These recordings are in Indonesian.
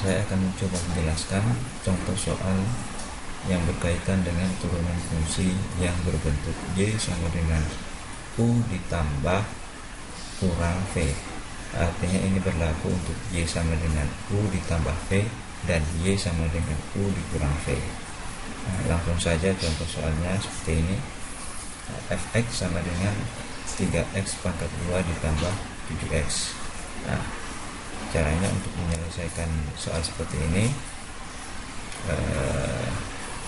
Saya akan mencoba menjelaskan contoh soal yang berkaitan dengan turunan fungsi yang berbentuk Y sama dengan U ditambah kurang V. Artinya ini berlaku untuk Y sama dengan U ditambah V dan Y sama dengan U dikurang V. Langsung saja contoh soalnya seperti ini. Fx sama dengan 3x pangkat 2 ditambah 7x. Caranya untuk menyelesaikan soal seperti ini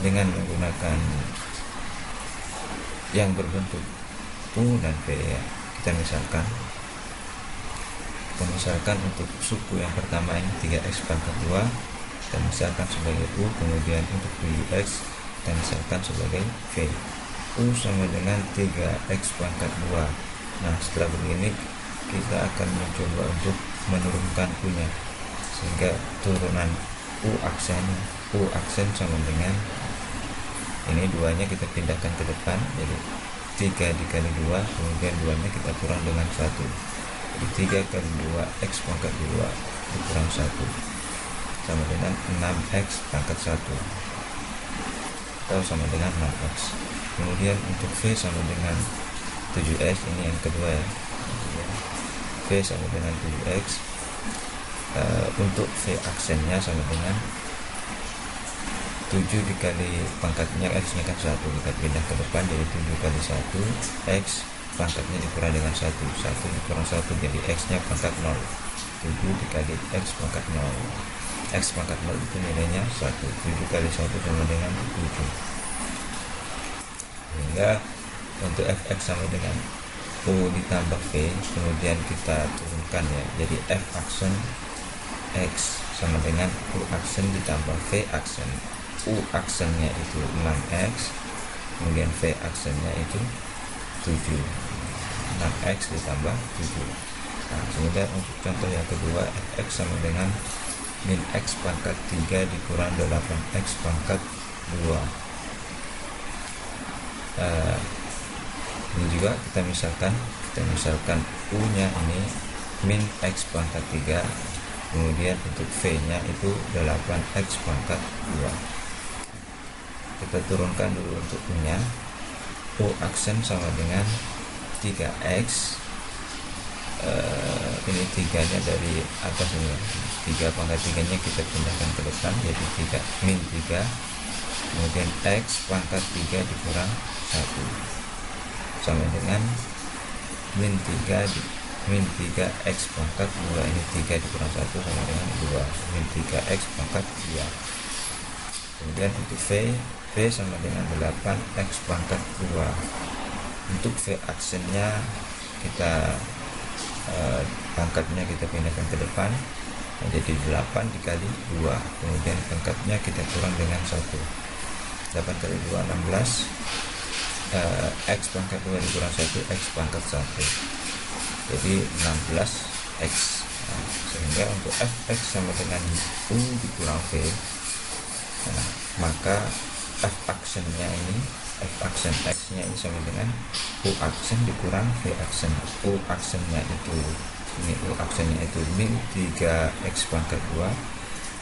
dengan menggunakan yang berbentuk U dan V ya. Kita misalkan untuk suku yang pertama ini 3x pangkat 2 kita misalkan sebagai U, kemudian untuk 7x kita misalkan sebagai V. U sama dengan 3x pangkat 2. Nah, setelah begini kita akan mencoba untuk menurunkan U nya, sehingga turunan U aksen sama dengan ini, 2 nya kita pindahkan ke depan, jadi 3 dikali 2, kemudian 2 nya kita kurang dengan 1, jadi 3 kali 2 x pangkat 2 dikurang 1 sama dengan 6x pangkat 1 atau sama dengan 6x. Kemudian untuk V sama dengan 7x, ini yang kedua ya, V sama dengan 7x. Untuk V aksennya sama dengan 7 dikali pangkatnya x nya kan 1, kita pindah ke depan jadi 7 kali 1 x pangkatnya dikurang dengan 1 dikurang 1 jadi x nya pangkat 0, 7 dikali x pangkat 0, x pangkat 0 itu nilainya 1, 7 kali 1 sama dengan 7, sehingga untuk fx sama dengan U ditambah V, kemudian kita turunkan ya, jadi f aksen x sama dengan U aksen ditambah V aksen. U aksennya itu 6x, kemudian V aksennya itu 7, 6x ditambah 7. Nah, kemudian untuk contoh yang kedua, fx sama dengan min x pangkat 3 dikurang 8x pangkat 2. Ini juga kita misalkan U nya ini min x pangkat 3, kemudian untuk V nya itu 8x pangkat 2. Kita turunkan dulu untuk U nya. U aksen sama dengan 3x, ini 3 nya dari atas ini, 3 pangkat 3 nya kita pindahkan ke depan jadi 3 min 3, kemudian x pangkat 3 dikurang 1 sama dengan min 3 x pangkat 2, ini 3 dikurang 1 sama dengan 2, min 3x pangkat 2. Kemudian untuk V sama dengan 8x pangkat 2. Untuk V aksennya kita pangkatnya kita pindahkan ke depan jadi 8 dikali 2, kemudian pangkatnya kita kurang dengan 1, 8 kali 2 16, x pangkat 2 dikurang 1 x pangkat 1 jadi 16x. Nah, sehingga untuk fx sama dengan U dikurang V, nah, maka f aksennya ini, f aksen x nya ini sama dengan U aksen dikurang V aksen. U aksennya itu ini, U aksennya itu min 3x pangkat 2,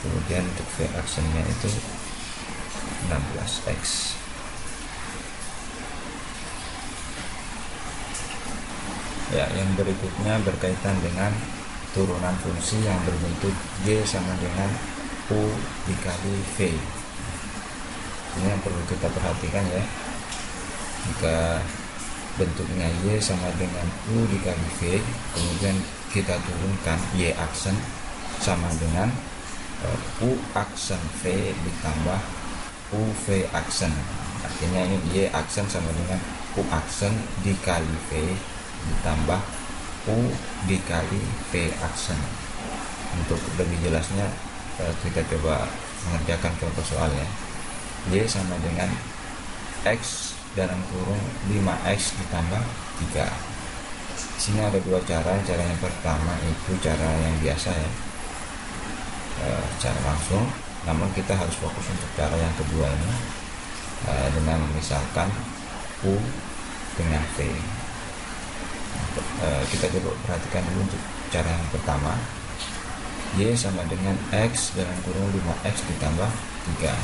kemudian untuk V aksennya itu 16x. Ya, yang berikutnya berkaitan dengan turunan fungsi yang berbentuk Y sama dengan U dikali V. Ini yang perlu kita perhatikan ya. Jika bentuknya Y sama dengan U dikali V, kemudian kita turunkan Y aksen sama dengan U aksen V ditambah U V aksen. Artinya ini Y aksen sama dengan U aksen dikali V ditambah U dikali V aksen. Untuk lebih jelasnya kita coba mengerjakan contoh soalnya. Y sama dengan X dalam kurung 5x ditambah 3. Di sini ada dua cara. Cara yang pertama itu cara yang biasa ya, cara langsung. Namun kita harus fokus untuk cara yang kedua ini dengan misalkan U dengan V. Kita coba perhatikan dulu untuk cara yang pertama. Y sama dengan X dalam kurung 5X ditambah 3.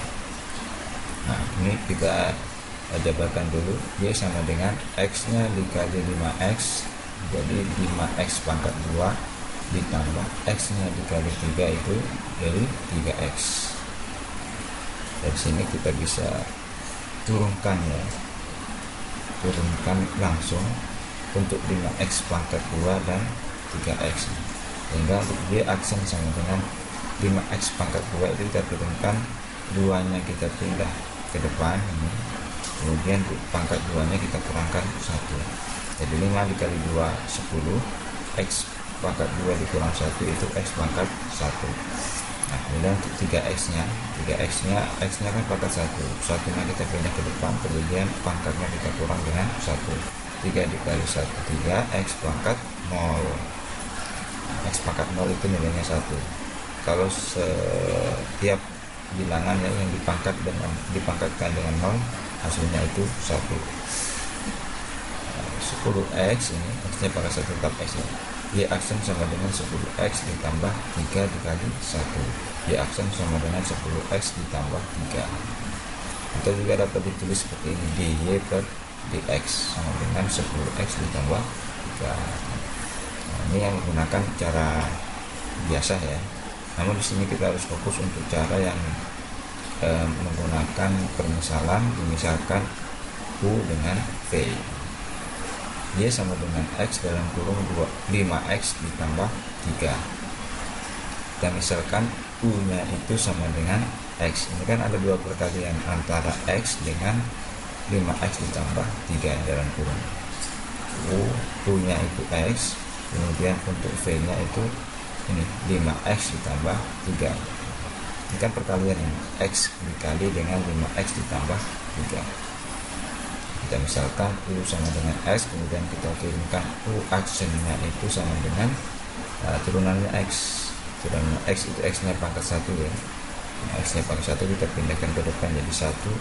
Nah, ini kita jabarkan dulu. Y sama dengan X nya dikali 5X, jadi 5X pangkat 2 ditambah X nya dikali 3 itu jadi 3X. Dari sini kita bisa turunkan ya, turunkan langsung untuk 5X pangkat 2 dan 3X, sehingga untuk Y aksen sama dengan 5X pangkat 2 itu kita turunkan, 2 nya kita pindah ke depan ini, kemudian pangkat 2 nya kita kurangkan 1, jadi 5 dikali 2 10, X pangkat 2 dikurang 1 itu X pangkat 1. Nah, kemudian untuk 3X nya X nya kan pangkat 1 nya kita pindah ke depan, kemudian pangkatnya kita kurang dengan 1, 3 dikali 1 3, X pangkat 0. X pangkat 0 itu nilainya 1. Kalau setiap bilangan yang dipangkatkan dengan 0 hasilnya itu 1. 10X ini X nya pangkat 1 tetap X ya. Y aksen sama dengan 10X ditambah 3 dikali 1. Y aksen sama dengan 10X ditambah 3. Atau juga dapat ditulis seperti ini, dy per dx sama dengan 10X ditambah 3. Nah, ini yang menggunakan cara biasa ya. Namun di sini kita harus fokus untuk cara yang menggunakan permisalan, misalkan U dengan V. Y sama dengan X dalam kurung 5X ditambah 3. Dan misalkan U nya itu sama dengan X. Ini kan ada dua perkalian antara X dengan 5X ditambah 3 dalam kurung. U nya itu X, kemudian untuk V nya itu ini 5X ditambah 3. Ini kan perkalian ini, X dikali dengan 5X ditambah 3. Kita misalkan U sama dengan X, kemudian kita kirimkan U aksennya itu sama dengan turunannya X. Turunan X itu X nya pangkat 1 ya. Nah, X nya pangkat 1 kita pindahkan ke depan jadi 1.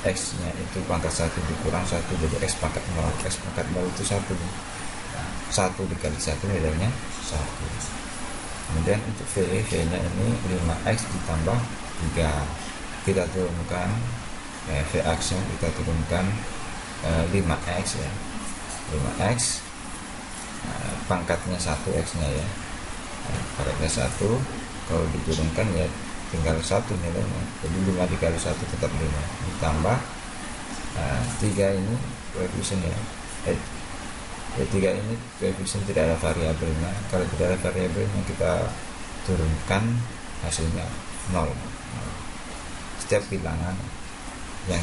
X nya itu pangkat 1 dikurang 1 jadi X pangkat 0. X pangkat 0 itu 1. 1 dikali 1 nilainya 1. Kemudian untuk V nya ini 5X ditambah 3. Kita turunkan V aksen, kita turunkan 5X ya, 5X pangkatnya 1 X nya ya, pangkatnya 1, kalau diturunkan ya tinggal 1 nilainya, jadi 5 dikali 1 tetap 5 ditambah 3 ini koefisien ya, 3 ini koefisien tidak ada variabelnya. Kalau tidak ada variabelnya kita turunkan hasilnya 0. Setiap bilangan yang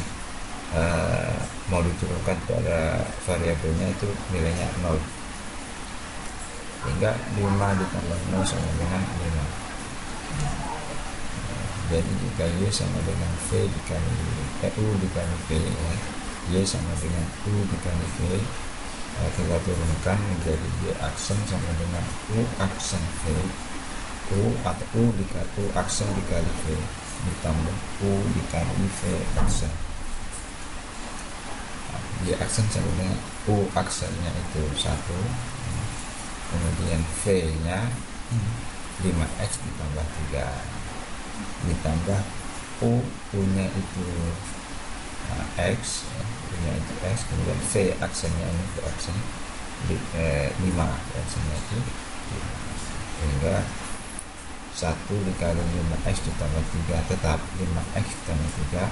mau diturunkan pada variabelnya itu nilainya 0, sehingga 5 ditambah 0 sama dengan 5. Jadi jika Y sama dengan V dikali U dikali V ya, Y sama dengan U dikali V, kita turunkan menjadi Y aksen sama dengan U aksen V, U atau U aksen dikali V ditambah U dikali V aksen. Y aksen sama dengan U aksennya itu 1, kemudian V nya 5X ditambah 3 ditambah U nya itu X, U nya itu X, kemudian V aksennya ini itu aksen 5 aksennya itu, sehingga 1 dikali 5X ditambah 3 tetap 5X ditambah 3,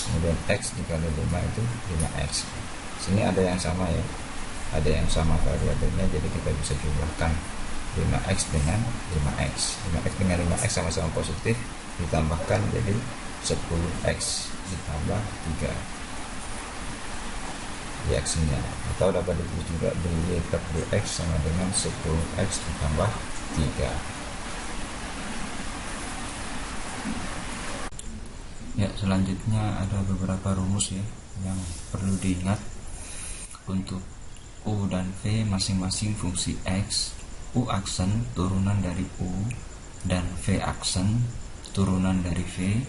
kemudian X dikali 5 itu 5X. Sini ada yang sama ya, ada yang sama variabelnya, jadi kita bisa jumlahkan 5X dengan 5X. 5X dengan 5X sama-sama positif, ditambahkan jadi 10X ditambah 3 reaksinya, atau dapat ditulis juga dy per dx sama dengan 10X ditambah 3. Ya, selanjutnya ada beberapa rumus ya yang perlu diingat. Untuk U dan V masing-masing fungsi X, U aksen turunan dari U dan V aksen turunan dari V,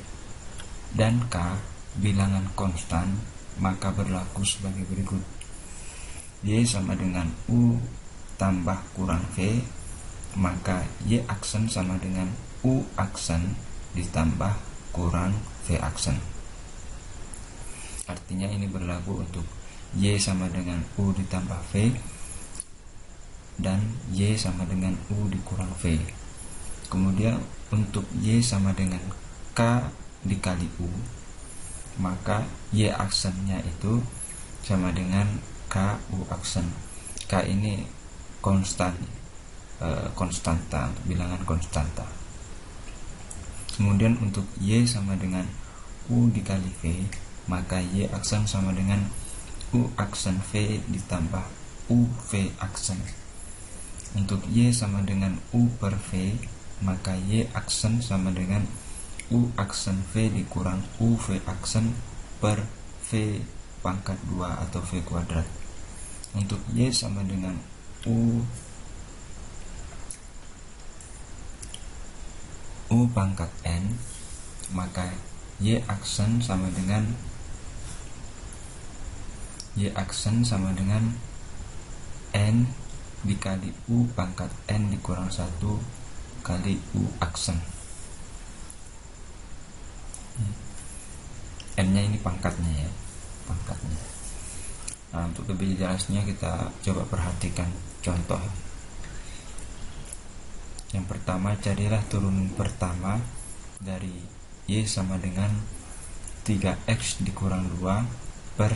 dan K bilangan konstan, maka berlaku sebagai berikut. Y sama dengan U tambah kurang V maka Y aksen sama dengan U aksen ditambah kurang V aksen. Artinya ini berlaku untuk Y sama dengan U ditambah V dan Y sama dengan U dikurang V. Kemudian untuk Y sama dengan K dikali U, maka Y aksennya itu sama dengan K U aksen. K ini konstanta, bilangan konstanta. Kemudian untuk Y sama dengan U dikali V, maka Y aksen sama dengan U aksen V ditambah U V aksen. Untuk Y sama dengan U per V, maka Y aksen sama dengan U aksen V dikurang U V aksen per V pangkat 2 atau V kuadrat. Untuk Y sama dengan U pangkat N, maka Y aksen sama dengan N dikali U pangkat N dikurang 1 kali U aksen. N nya ini pangkatnya ya, pangkatnya. Nah, untuk lebih jelasnya kita coba perhatikan contoh. Yang pertama, carilah turunan pertama dari Y sama dengan 3X dikurang 2 per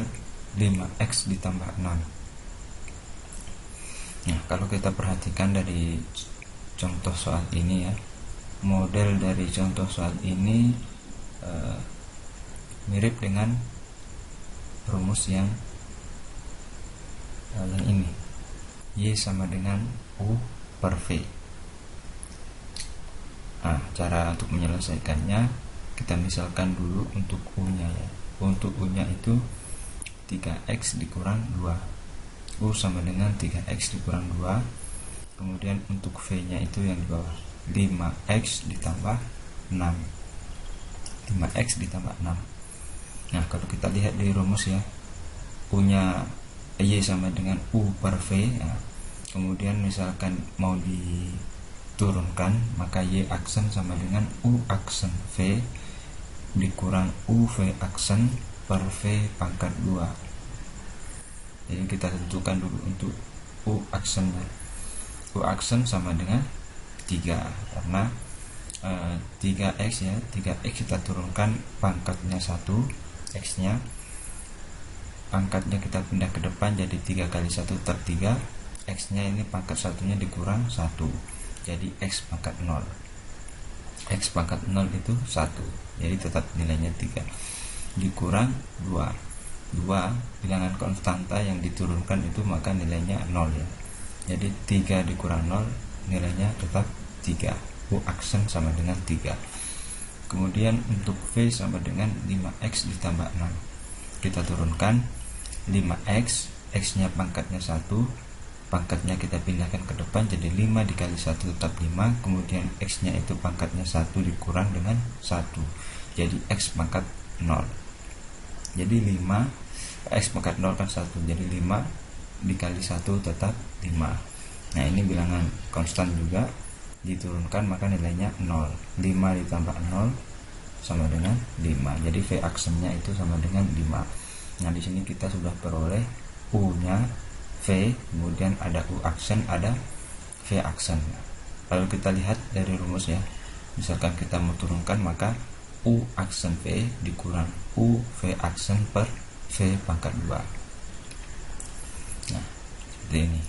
5X ditambah 6. Nah, kalau kita perhatikan dari contoh soal ini ya, model dari contoh soal ini mirip dengan rumus yang ini. Y sama dengan U per V. Nah, cara untuk menyelesaikannya, kita misalkan dulu untuk U-nya ya. Untuk U-nya itu 3X dikurang 2. U sama dengan 3X dikurang 2. Kemudian untuk V-nya itu yang di bawah, 5X ditambah 6. 5X ditambah 6. Nah, kalau kita lihat di rumus ya, U-nya Y sama dengan U per V ya. Kemudian misalkan mau diturunkan, maka Y aksen sama dengan U aksen V dikurang U V aksen per V pangkat 2. Jadi kita tentukan dulu untuk U aksennya. U aksen sama dengan 3, karena 3X ya, 3X kita turunkan pangkatnya 1, X nya pangkatnya kita pindah ke depan, jadi 3 kali 1 ter 3. X nya ini pangkat satunya dikurang 1, jadi X pangkat 0. X pangkat 0 itu 1, jadi tetap nilainya 3 dikurang 2. 2 bilangan konstanta yang diturunkan itu, maka nilainya 0 ya. Jadi 3 dikurang 0 nilainya tetap 3. U aksen sama dengan 3. Kemudian untuk V sama dengan 5X ditambah 6. Kita turunkan 5X, X nya pangkatnya 1, pangkatnya kita pindahkan ke depan, jadi 5 dikali 1 tetap 5. Kemudian X nya itu pangkatnya 1 dikurang dengan 1, jadi X pangkat 0. Jadi 5 X pangkat 0 kan 1, jadi 5 dikali 1 tetap 5. Nah, ini bilangan konstan juga, diturunkan maka nilainya 0. 5 ditambah 0 sama dengan 5, jadi V aksennya itu sama dengan 5. Nah, di sini kita sudah peroleh U-nya V, kemudian ada U aksen, ada V aksen. Lalu kita lihat dari rumus ya. Misalkan kita mau turunkan, maka U aksen V dikurang U V aksen per V pangkat 2. Nah, seperti ini.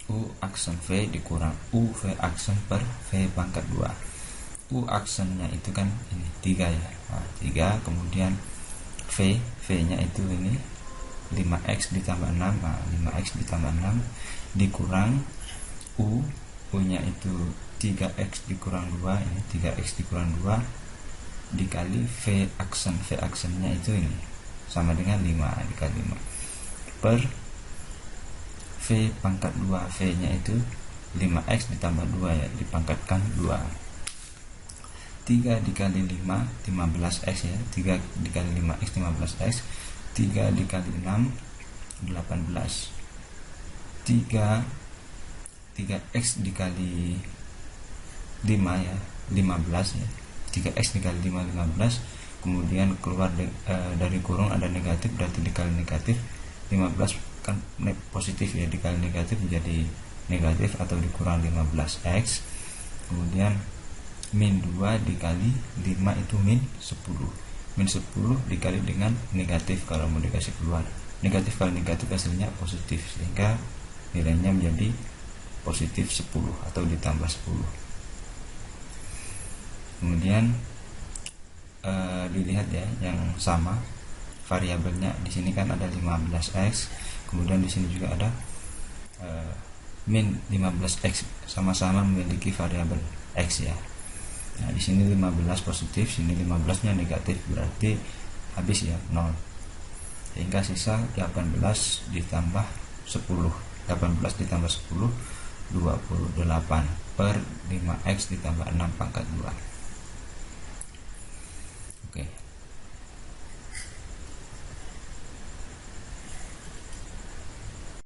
U aksen V dikurang U V aksen per V pangkat 2. U aksennya itu kan ini 3 ya. Nah, 3, kemudian V nya itu ini 5X ditambah 6. Nah, 5X ditambah 6 dikurang U nya itu 3X dikurang 2, ini 3X dikurang 2 dikali V aksennya itu ini sama dengan 5 dikali 5 per V pangkat 2. V nya itu 5X ditambah 2 ya, dipangkatkan 2. 3 dikali 5 15X ya, 3 dikali 5X 15X, 3 dikali 6 18, 3 3x dikali 5 ya, 15 ya. 3x dikali 5 15, kemudian keluar dari kurung ada negatif, berarti dikali negatif 15 kan positif ya, dikali negatif menjadi negatif atau dikurang 15x. Kemudian min 2 dikali 5 itu min 10. Min 10 dikali dengan negatif kalau mau dikasih keluar. Negatif kali negatif hasilnya positif, sehingga nilainya menjadi positif 10 atau ditambah 10. Kemudian dilihat ya yang sama variabelnya. Di sini kan ada 15x, kemudian di sini juga ada min 15x, sama-sama memiliki variabel x ya. Nah, di sini 15 positif, sini 15-nya negatif, berarti habis ya 0. Sehingga sisa 18 ditambah 10. 18 ditambah 10 28 per 5x ditambah 6 pangkat 2.